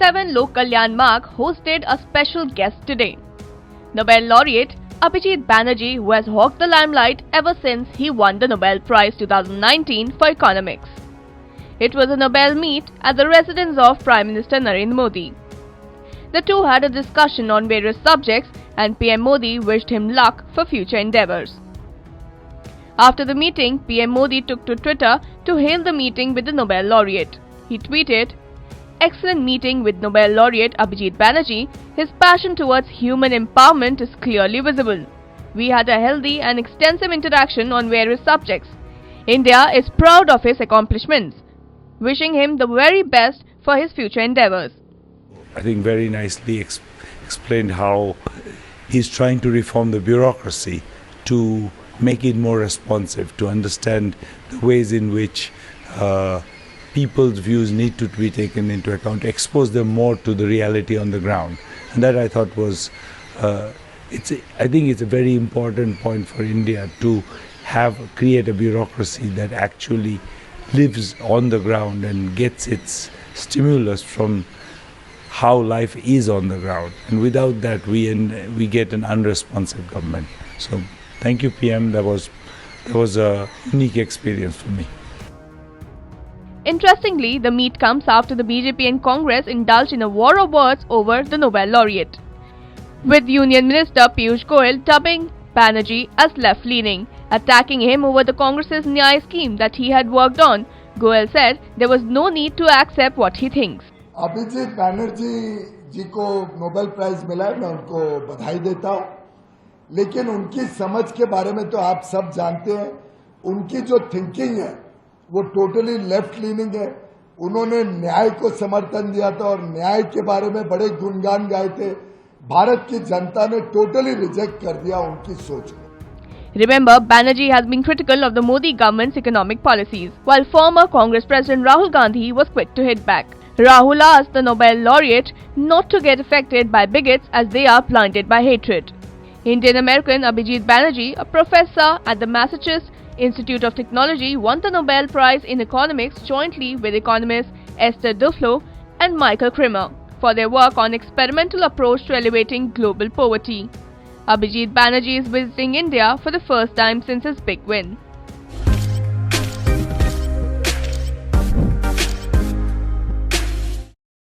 7 Lok Kalyan Marg hosted a special guest today. Nobel laureate Abhijit Banerjee, who has hogged the limelight ever since he won the Nobel Prize 2019 for economics. It was a Nobel meet at the residence of Prime Minister Narendra Modi. The two had a discussion on various subjects and PM Modi wished him luck for future endeavours. After the meeting, PM Modi took to Twitter to hail the meeting with the Nobel laureate. He tweeted, "Excellent meeting with Nobel laureate Abhijit Banerjee. His passion towards human empowerment is clearly visible. We had a healthy and extensive interaction on various subjects. India is proud of his accomplishments. Wishing him the very best for his future endeavours." I think very nicely explained how he's trying to reform the bureaucracy to make it more responsive, to understand the ways in which people's views need to be taken into account, expose them more to the reality on the ground. And that I thought was, I think it's a very important point for India to create a bureaucracy that actually lives on the ground and gets its stimulus from how life is on the ground. And without that, we get an unresponsive government. So thank you, PM. That was a unique experience for me. Interestingly, the meet comes after the BJP and Congress indulged in a war of words over the Nobel laureate, with Union Minister Piyush Goyal dubbing Banerjee as left-leaning, attacking him over the Congress's Nyay scheme that he had worked on. Goyal said there was no need to accept what he thinks. Abhijit Banerjee जी को Nobel prize मिला है, मैं उनको बधाई देता हूं, लेकिन उनकी समझ के बारे में तो आप सब जानते हैं। उनकी जो थिंकिंग है वो टोटली लेफ्ट लीनिंग है। उन्होंने न्याय को समर्थन दिया था और न्याय के बारे में बड़े गुणगान गाए थे। भारत की जनता ने टोटली रिजेक्ट कर दिया उनकी सोच को। Remember, Banerjee has been critical of the Modi government's economic policies, while former Congress President Rahul Gandhi was quick to hit back. Rahul asked the Nobel laureate not to get affected by bigots as they are blinded by hatred. Indian-American Abhijit Banerjee, a professor at the Massachusetts Institute of Technology, won the Nobel Prize in Economics jointly with economists Esther Duflo and Michael Kremer for their work on experimental approach to elevating global poverty. Abhijit Banerjee is visiting India for the first time since his big win.